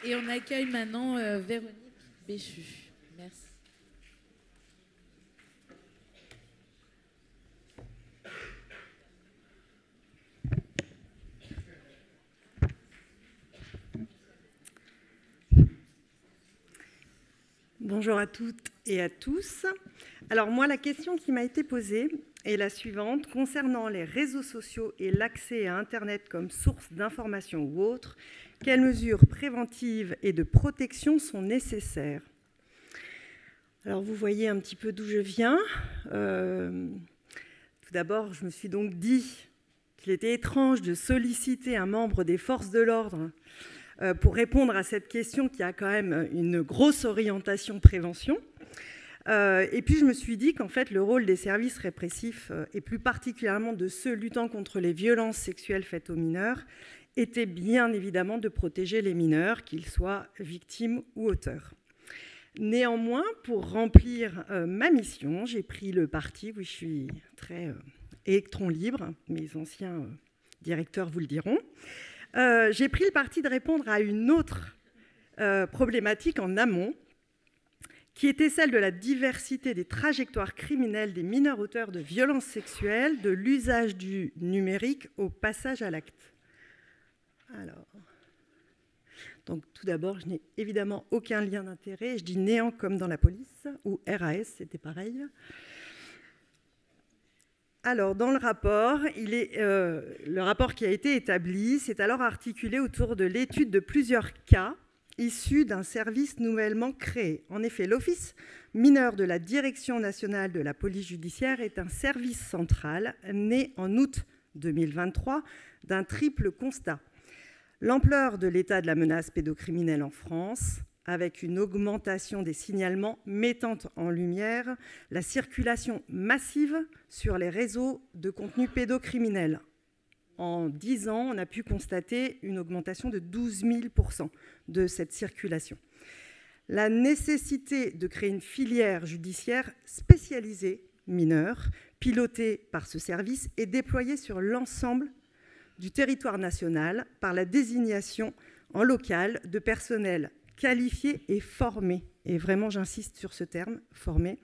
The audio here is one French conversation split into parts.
Et on accueille maintenant Véronique Béchu. Merci. Bonjour à toutes et à tous. Alors moi, la question qui m'a été posée est la suivante. Concernant les réseaux sociaux et l'accès à Internet comme source d'information ou autre, quelles mesures préventives et de protection sont nécessaires? Alors vous voyez un petit peu d'où je viens. Tout d'abord, je me suis donc dit qu'il était étrange de solliciter un membre des forces de l'ordre pour répondre à cette question qui a quand même une grosse orientation prévention. Et puis je me suis dit qu'en fait le rôle des services répressifs, et plus particulièrement de ceux luttant contre les violences sexuelles faites aux mineurs, était bien évidemment de protéger les mineurs, qu'ils soient victimes ou auteurs. Néanmoins, pour remplir ma mission, j'ai pris le parti, oui je suis très électron libre, mes anciens directeurs vous le diront, j'ai pris le parti de répondre à une autre problématique en amont, qui était celle de la diversité des trajectoires criminelles des mineurs auteurs de violences sexuelles, de l'usage du numérique au passage à l'acte. Alors, donc tout d'abord, je n'ai évidemment aucun lien d'intérêt, je dis néant comme dans la police, ou RAS, c'était pareil. Alors, dans le rapport, le rapport qui a été établi, c'est alors articulé autour de l'étude de plusieurs cas issus d'un service nouvellement créé. En effet, l'Office mineur de la Direction nationale de la police judiciaire est un service central né en août 2023 d'un triple constat. L'ampleur de l'état de la menace pédocriminelle en France, avec une augmentation des signalements mettant en lumière la circulation massive sur les réseaux de contenu pédocriminel. En 10 ans, on a pu constater une augmentation de 12 000% de cette circulation. La nécessité de créer une filière judiciaire spécialisée mineure, pilotée par ce service et déployée sur l'ensemble du territoire national par la désignation en local de personnel qualifiés et formés, et vraiment j'insiste sur ce terme, formés,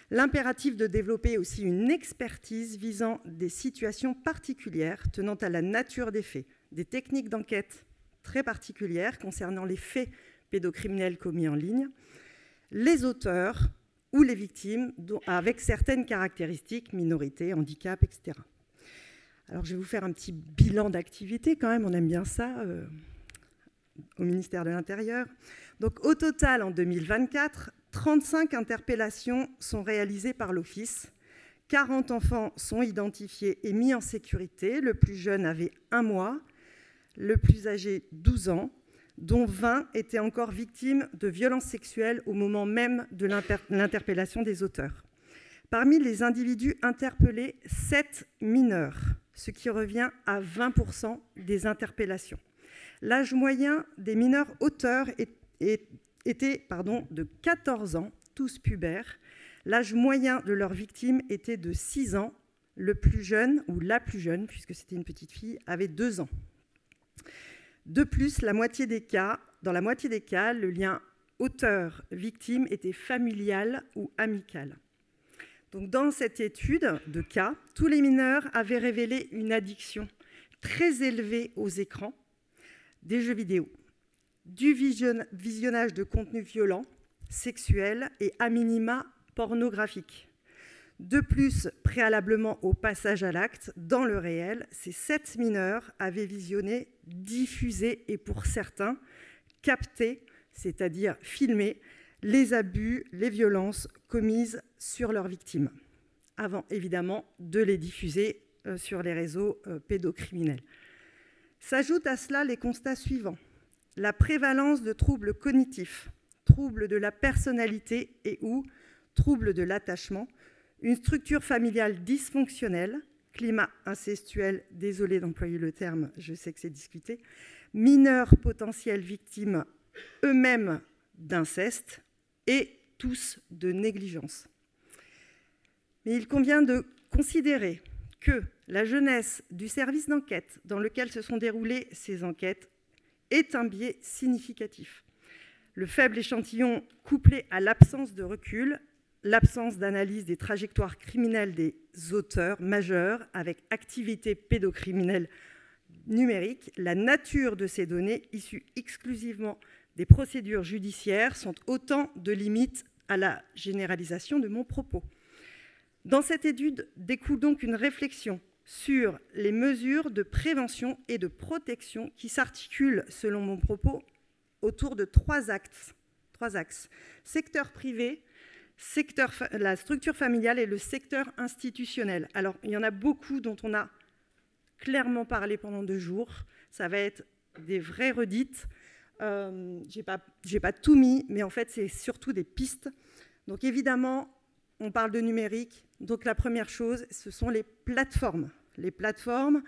l'impératif de développer aussi une expertise visant des situations particulières tenant à la nature des faits, des techniques d'enquête très particulières concernant les faits pédocriminels commis en ligne, les auteurs ou les victimes avec certaines caractéristiques, minorités, handicap, etc. Alors je vais vous faire un petit bilan d'activité quand même, on aime bien ça, au ministère de l'Intérieur. Donc au total, en 2024, 35 interpellations sont réalisées par l'Office. 40 enfants sont identifiés et mis en sécurité. Le plus jeune avait 1 mois, le plus âgé 12 ans, dont 20 étaient encore victimes de violences sexuelles au moment même de l'interpellation des auteurs. Parmi les individus interpellés, 7 mineurs, ce qui revient à 20% des interpellations. L'âge moyen des mineurs auteurs était de 14 ans, tous pubères. L'âge moyen de leurs victimes était de 6 ans. Le plus jeune, ou la plus jeune, puisque c'était une petite fille, avait 2 ans. De plus, dans la moitié des cas, le lien auteur-victime était familial ou amical. Donc, dans cette étude de cas, tous les mineurs avaient révélé une addiction très élevée aux écrans, des jeux vidéo, du visionnage de contenus violents, sexuels et à minima pornographiques. De plus, préalablement au passage à l'acte, dans le réel, ces 7 mineurs avaient visionné, diffusé et pour certains, capté, c'est-à-dire filmé, les abus, les violences commises sur leurs victimes, avant évidemment de les diffuser sur les réseaux pédocriminels. S'ajoutent à cela les constats suivants. La prévalence de troubles cognitifs, troubles de la personnalité et ou troubles de l'attachement, une structure familiale dysfonctionnelle, climat incestuel, désolé d'employer le terme, je sais que c'est discuté, mineurs potentiels victimes eux-mêmes d'inceste et tous de négligence. Mais il convient de considérer que la jeunesse du service d'enquête dans lequel se sont déroulées ces enquêtes est un biais significatif. Le faible échantillon couplé à l'absence de recul, l'absence d'analyse des trajectoires criminelles des auteurs majeurs avec activité pédocriminelle numérique, la nature de ces données issues exclusivement des procédures judiciaires sont autant de limites à la généralisation de mon propos. Dans cette étude découle donc une réflexion sur les mesures de prévention et de protection qui s'articulent, selon mon propos, autour de trois axes. Secteur privé, la structure familiale et le secteur institutionnel. Alors, il y en a beaucoup dont on a clairement parlé pendant 2 jours. Ça va être des vraies redites. J'ai pas tout mis, mais en fait, c'est surtout des pistes. Donc, évidemment, on parle de numérique. Donc, la première chose, ce sont les plateformes. Les plateformes,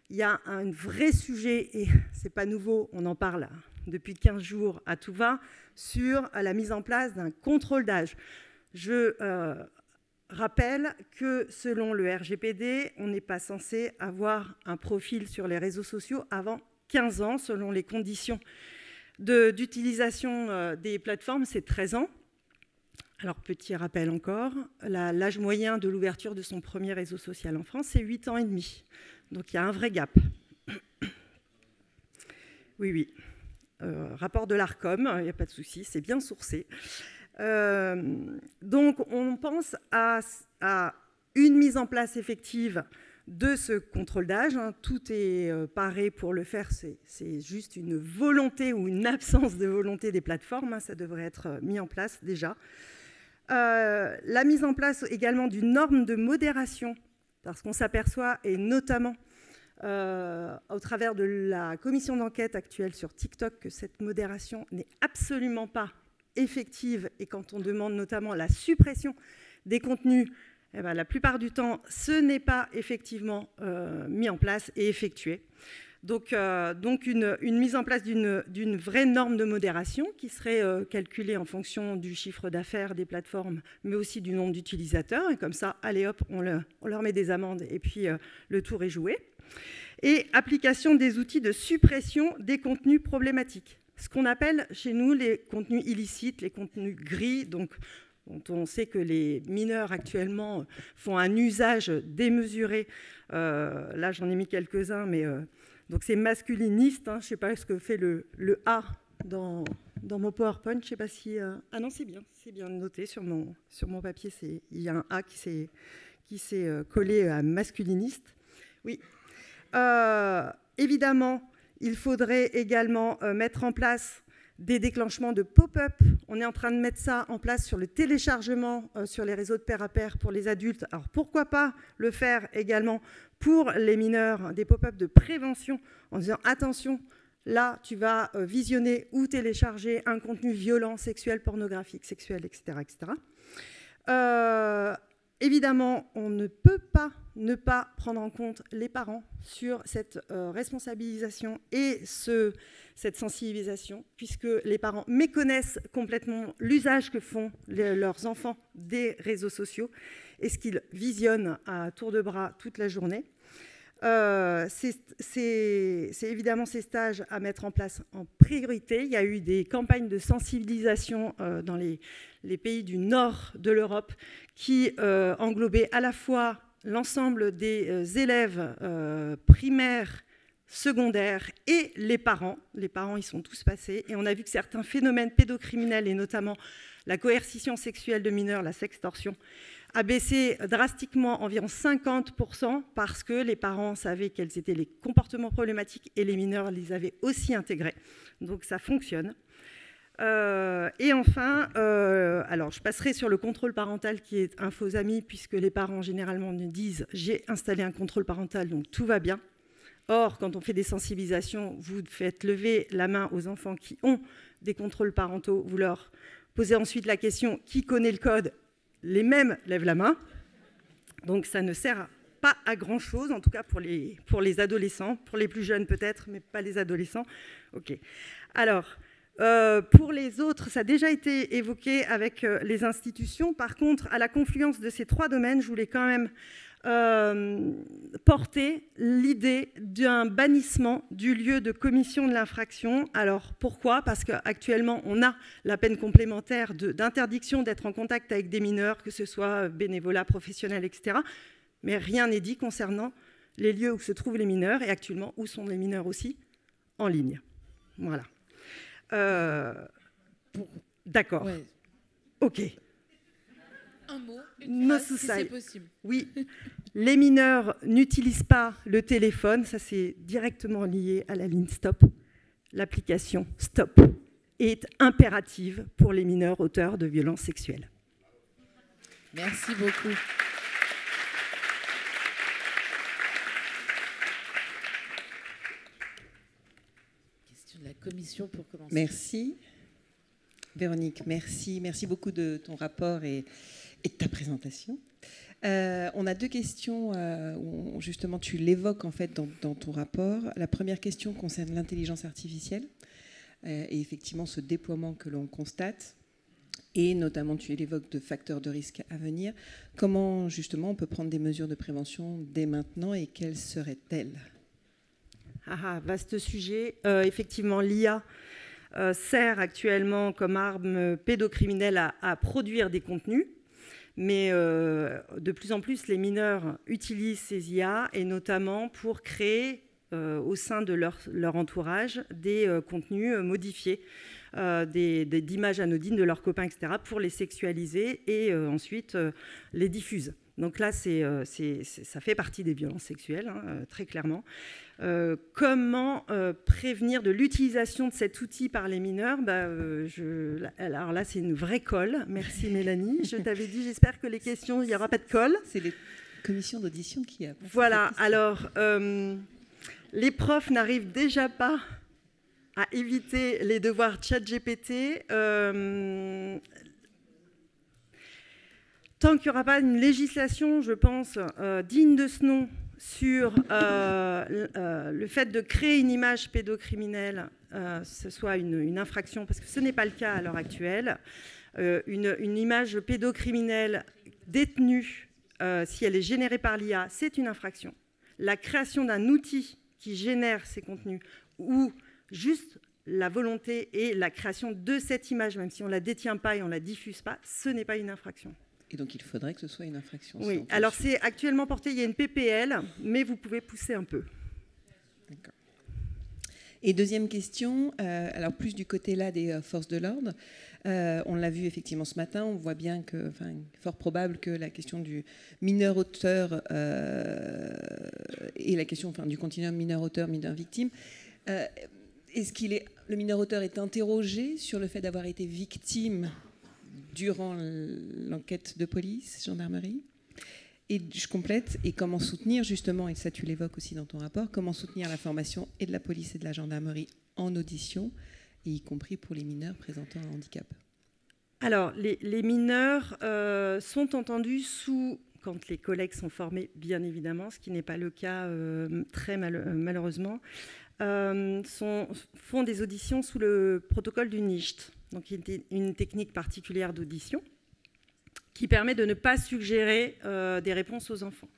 il y a un vrai sujet, et c'est pas nouveau, on en parle depuis 15 jours à tout va, sur la mise en place d'un contrôle d'âge. Je rappelle que selon le RGPD, on n'est pas censé avoir un profil sur les réseaux sociaux avant 15 ans, selon les conditions d'utilisation des plateformes, c'est 13 ans. Alors, petit rappel encore, l'âge moyen de l'ouverture de son premier réseau social en France, c'est 8 ans et demi. Donc, il y a un vrai gap. Oui. Rapport de l'ARCOM, il n'y a pas de souci, c'est bien sourcé. Donc, on pense à une mise en place effective de ce contrôle d'âge. Tout est paré pour le faire, c'est juste une volonté ou une absence de volonté des plateformes. Ça devrait être mis en place déjà. La mise en place également d'une norme de modération, parce qu'on s'aperçoit, et notamment au travers de la commission d'enquête actuelle sur TikTok, que cette modération n'est absolument pas effective, et quand on demande notamment la suppression des contenus, eh bien, la plupart du temps, ce n'est pas effectivement mis en place et effectué. Donc une mise en place d'une vraie norme de modération qui serait calculée en fonction du chiffre d'affaires des plateformes, mais aussi du nombre d'utilisateurs. Et comme ça, allez hop, on leur met des amendes et puis le tour est joué. Et application des outils de suppression des contenus problématiques. Ce qu'on appelle chez nous les contenus illicites, les contenus gris, donc dont on sait que les mineurs actuellement font un usage démesuré. Là, j'en ai mis quelques-uns, mais donc c'est masculiniste. Je ne sais pas ce que fait le A dans mon PowerPoint. Je ne sais pas si... Ah non, c'est bien noté sur mon papier. Il y a un A qui s'est collé à masculiniste. Oui. Évidemment, il faudrait également mettre en place des déclenchements de pop-up. On est en train de mettre ça en place sur le téléchargement sur les réseaux de pair à pair pour les adultes. Alors pourquoi pas le faire également pour les mineurs, des pop-up de prévention en disant attention, là tu vas visionner ou télécharger un contenu violent, sexuel, pornographique, sexuel, etc. Évidemment, on ne peut pas ne pas prendre en compte les parents sur cette responsabilisation et cette sensibilisation, puisque les parents méconnaissent complètement l'usage que font leurs enfants des réseaux sociaux et ce qu'ils visionnent à tour de bras toute la journée. C'est évidemment ces stages à mettre en place en priorité. Il y a eu des campagnes de sensibilisation dans les pays du nord de l'Europe qui englobaient à la fois l'ensemble des élèves primaires, secondaires et les parents. Les parents, ils sont tous passés. Et on a vu que certains phénomènes pédocriminels, et notamment la coercition sexuelle de mineurs, la sextorsion, a baissé drastiquement, environ 50%, parce que les parents savaient quels étaient les comportements problématiques et les mineurs les avaient aussi intégrés. Donc ça fonctionne. Et enfin, alors je passerai sur le contrôle parental qui est un faux ami, puisque les parents généralement nous disent « j'ai installé un contrôle parental, donc tout va bien ». Or, quand on fait des sensibilisations, vous faites lever la main aux enfants qui ont des contrôles parentaux, vous leur posez ensuite la question « qui connaît le code ?» Les mêmes lèvent la main. Donc ça ne sert pas à grand-chose, en tout cas pour les adolescents, pour les plus jeunes peut-être, mais pas les adolescents. OK. Alors, pour les autres, ça a déjà été évoqué avec les institutions. Par contre, à la confluence de ces 3 domaines, je voulais quand même porté l'idée d'un bannissement du lieu de commission de l'infraction. Alors pourquoi? Parce qu'actuellement, on a la peine complémentaire d'interdiction d'être en contact avec des mineurs, que ce soit bénévolat, professionnel, etc. Mais rien n'est dit concernant les lieux où se trouvent les mineurs, et actuellement, où sont les mineurs aussi? En ligne. Voilà. D'accord. Ouais. OK. Un mot, une phrase, si suicide. c'est possible. Oui, les mineurs n'utilisent pas le téléphone, ça c'est directement lié à la ligne Stop. L'application Stop est impérative pour les mineurs auteurs de violences sexuelles. Merci beaucoup. Question de la commission pour commencer. Merci. Véronique, merci. Merci beaucoup de ton rapport et de ta présentation. On a deux questions où justement tu l'évoques en fait dans ton rapport. La première question concerne l'intelligence artificielle et effectivement ce déploiement que l'on constate. Et notamment, tu l'évoques de facteurs de risque à venir. Comment justement on peut prendre des mesures de prévention dès maintenant et quelles seraient-elles? Vaste sujet. Effectivement, l'IA sert actuellement comme arme pédocriminelle à produire des contenus. Mais de plus en plus, les mineurs utilisent ces IA, et notamment pour créer au sein de leur entourage des contenus modifiés, d'images anodines de leurs copains, etc., pour les sexualiser et ensuite les diffusent. Donc là, ça fait partie des violences sexuelles, très clairement. Comment prévenir de l'utilisation de cet outil par les mineurs? Alors là, c'est une vraie colle. Merci Mélanie. Je t'avais dit, j'espère que les questions, il n'y aura pas de colle. C'est les commissions d'audition qui a... Voilà, alors, les profs n'arrivent déjà pas à éviter les devoirs ChatGPT. Tant qu'il n'y aura pas une législation, je pense, digne de ce nom sur le fait de créer une image pédocriminelle, ce soit une infraction, parce que ce n'est pas le cas à l'heure actuelle, une image pédocriminelle détenue, si elle est générée par l'IA, c'est une infraction. La création d'un outil qui génère ces contenus, ou juste la volonté et la création de cette image, même si on ne la détient pas et on ne la diffuse pas, ce n'est pas une infraction. Et donc, il faudrait que ce soit une infraction. Oui, alors c'est actuellement porté, il y a une PPL, mais vous pouvez pousser un peu. D'accord. Et deuxième question, alors plus du côté là des forces de l'ordre, on l'a vu effectivement ce matin, on voit bien que, fort probable que la question du mineur auteur et la question du continuum mineur auteur, mineur victime, est-ce le mineur auteur est interrogé sur le fait d'avoir été victime durant l'enquête de police, gendarmerie? Et je complète, et comment soutenir justement, et ça tu l'évoques aussi dans ton rapport, comment soutenir la formation et de la police et de la gendarmerie en audition, et y compris pour les mineurs présentant un handicap? Alors, les mineurs sont entendus quand les collègues sont formés, bien évidemment, ce qui n'est pas le cas très malheureusement, font des auditions sous le protocole du NICHT, donc une technique particulière d'audition qui permet de ne pas suggérer des réponses aux enfants.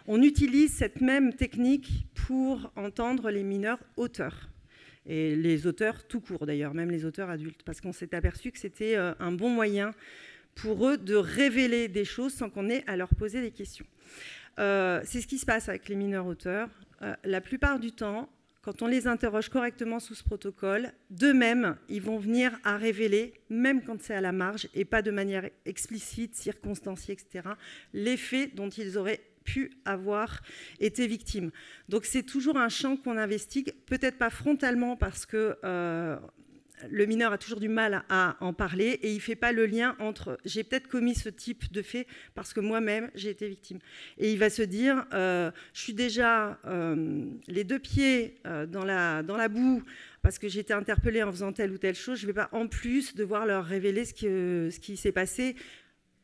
On utilise cette même technique pour entendre les mineurs auteurs, et les auteurs tout court d'ailleurs, même les auteurs adultes, parce qu'on s'est aperçu que c'était un bon moyen pour eux de révéler des choses sans qu'on ait à leur poser des questions. C'est ce qui se passe avec les mineurs auteurs. La plupart du temps, quand on les interroge correctement sous ce protocole, d'eux-mêmes, ils vont venir à révéler, même quand c'est à la marge et pas de manière explicite, circonstanciée, etc., les faits dont ils auraient pu avoir été victimes. Donc c'est toujours un champ qu'on investigue, peut-être pas frontalement parce que le mineur a toujours du mal à en parler et il ne fait pas le lien entre « j'ai peut-être commis ce type de fait parce que moi-même j'ai été victime ». Et il va se dire « je suis déjà les deux pieds dans la boue parce que j'ai été interpellé en faisant telle ou telle chose, je ne vais pas en plus devoir leur révéler ce qui s'est passé ».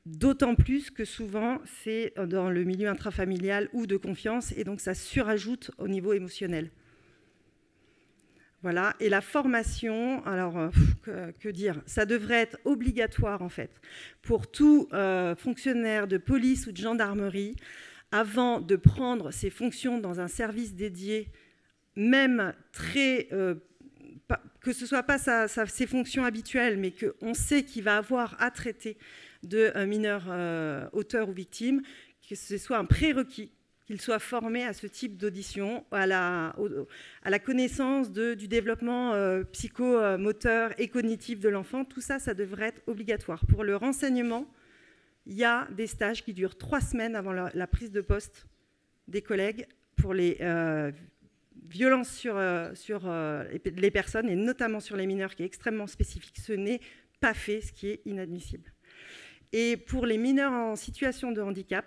D'autant plus que souvent, c'est dans le milieu intrafamilial ou de confiance, et donc ça surajoute au niveau émotionnel. Voilà. Et la formation, alors, que dire? Ça devrait être obligatoire, en fait, pour tout fonctionnaire de police ou de gendarmerie, avant de prendre ses fonctions dans un service dédié, même très... que ce ne soit pas ses fonctions habituelles, mais qu'on sait qu'il va avoir à traiter de mineurs auteurs ou victimes, que ce soit un prérequis, qu'il soit formé à ce type d'audition, à la connaissance du développement psychomoteur et cognitif de l'enfant. Tout ça, ça devrait être obligatoire. Pour le renseignement, il y a des stages qui durent 3 semaines avant la prise de poste des collègues pour les violences sur les personnes, et notamment sur les mineurs, qui est extrêmement spécifique. Ce n'est pas fait, ce qui est inadmissible. Et pour les mineurs en situation de handicap,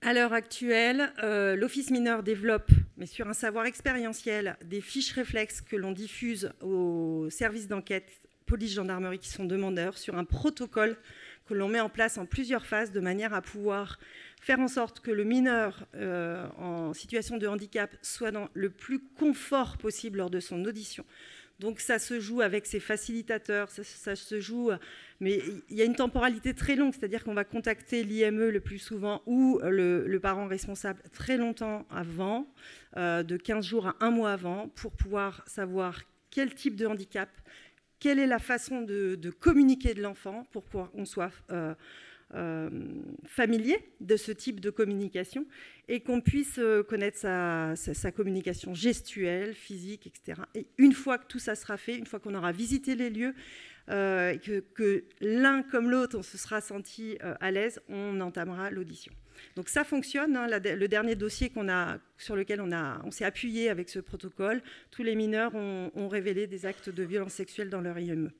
à l'heure actuelle, l'Office mineur développe, mais sur un savoir expérientiel, des fiches réflexes que l'on diffuse aux services d'enquête, police, gendarmerie, qui sont demandeurs, sur un protocole que l'on met en place en plusieurs phases, de manière à pouvoir faire en sorte que le mineur en situation de handicap soit dans le plus confort possible lors de son audition. Donc ça se joue avec ses facilitateurs, ça se joue, mais il y a une temporalité très longue, c'est-à-dire qu'on va contacter l'IME le plus souvent ou le parent responsable très longtemps avant, de 15 jours à 1 mois avant, pour pouvoir savoir quel type de handicap, quelle est la façon de communiquer de l'enfant pour qu'on soit familier de ce type de communication et qu'on puisse connaître sa communication gestuelle, physique, etc. Et une fois que tout ça sera fait, une fois qu'on aura visité les lieux, que l'un comme l'autre, on se sera senti à l'aise, on entamera l'audition. Donc ça fonctionne, hein, le dernier dossier sur lequel on s'est appuyé avec ce protocole, tous les mineurs ont révélé des actes de violence sexuelle dans leur IME.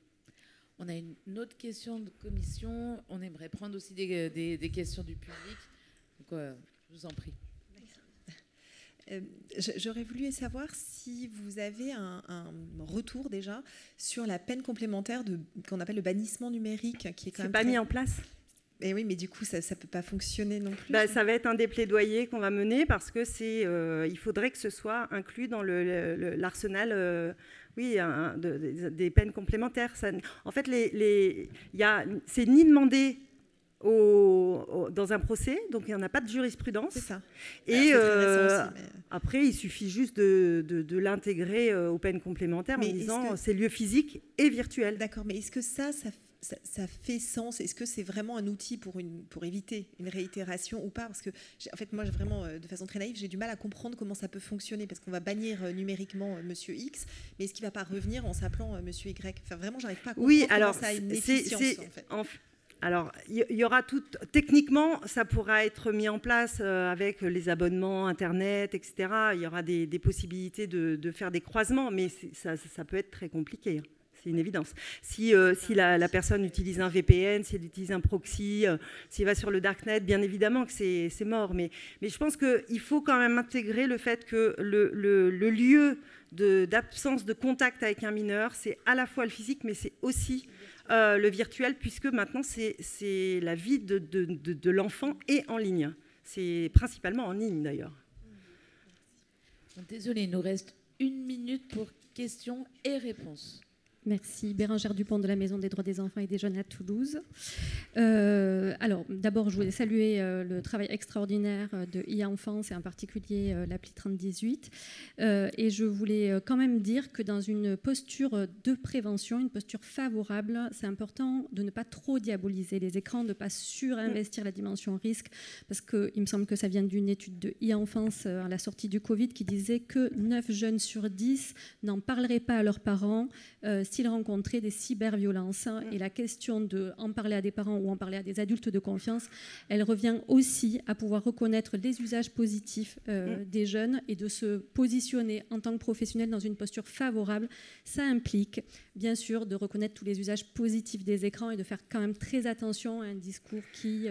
On a une autre question de commission. On aimerait prendre aussi des questions du public. Donc, je vous en prie. J'aurais voulu savoir si vous avez un retour déjà sur la peine complémentaire qu'on appelle le bannissement numérique, qui est quand même pas mis en place. Et oui, mais du coup, ça ne peut pas fonctionner non plus. Ça va être un des plaidoyers qu'on va mener parce que il faudrait que ce soit inclus dans l'arsenal des peines complémentaires. En fait, c'est ni demandé dans un procès, donc il n'y en a pas de jurisprudence. C'est ça. Et après, il suffit juste de l'intégrer aux peines complémentaires en disant c'est lieu physique et virtuel. D'accord, mais est-ce que ça fait sens? Est-ce que c'est vraiment un outil pour éviter une réitération ou pas? Parce que, en fait, moi, vraiment, de façon très naïve, j'ai du mal à comprendre comment ça peut fonctionner, parce qu'on va bannir numériquement Monsieur X, mais est-ce qu'il ne va pas revenir en s'appelant Monsieur Y? Enfin, vraiment, j'arrive pas à comprendre comment ça a une efficience, en fait. Alors, il y aura tout... Techniquement, ça pourra être mis en place avec les abonnements Internet, etc. Il y aura des possibilités de faire des croisements, mais ça peut être très compliqué. C'est une évidence. Si la personne utilise un VPN, si elle utilise un proxy, s'il va sur le darknet, bien évidemment que c'est mort. Mais je pense qu'il faut quand même intégrer le fait que le lieu d'absence de contact avec un mineur, c'est à la fois le physique, mais c'est aussi le virtuel, puisque maintenant, c'est la vie de l'enfant et en ligne. C'est principalement en ligne, d'ailleurs. Désolée, il nous reste 1 minute pour questions et réponses. Merci. Bérangère Dupont de la Maison des droits des enfants et des jeunes à Toulouse. Alors, d'abord, je voulais saluer le travail extraordinaire de e-enfance et en particulier l'appli 3018. Et je voulais quand même dire que dans une posture de prévention, une posture favorable, c'est important de ne pas trop diaboliser les écrans, de ne pas surinvestir la dimension risque, parce qu'il me semble que ça vient d'une étude de e-enfance à la sortie du Covid qui disait que 9 jeunes sur 10 n'en parleraient pas à leurs parents s'ils rencontraient des cyberviolences. Et la question d'en parler à des parents ou en parler à des adultes de confiance, elle revient aussi à pouvoir reconnaître les usages positifs des jeunes et de se positionner en tant que professionnel dans une posture favorable. Ça implique, bien sûr, de reconnaître tous les usages positifs des écrans et de faire quand même très attention à un discours qui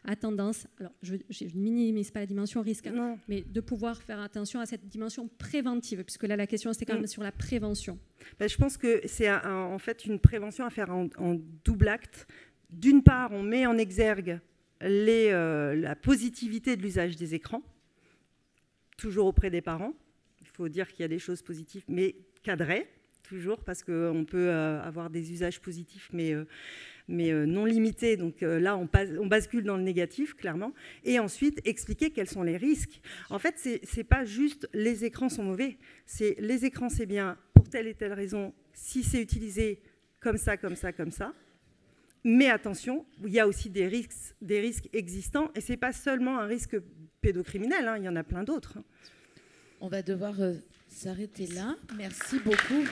a tendance, alors je ne minimise pas la dimension risque, mais de pouvoir faire attention à cette dimension préventive, puisque là, la question, c'était quand même sur la prévention. Je pense que c'est en fait une prévention à faire en double acte. D'une part, on met en exergue la positivité de l'usage des écrans, toujours auprès des parents. Il faut dire qu'il y a des choses positives, mais cadrées, toujours, parce qu'on peut avoir des usages positifs, mais non limitée. Donc là, on bascule dans le négatif, clairement. Et ensuite, expliquer quels sont les risques. En fait, c'est pas juste les écrans sont mauvais. C'est les écrans, c'est bien pour telle et telle raison, si c'est utilisé comme ça, comme ça, comme ça. Mais attention, il y a aussi des risques existants. Et ce n'est pas seulement un risque pédocriminel, hein, il y en a plein d'autres. On va devoir s'arrêter là. Merci beaucoup.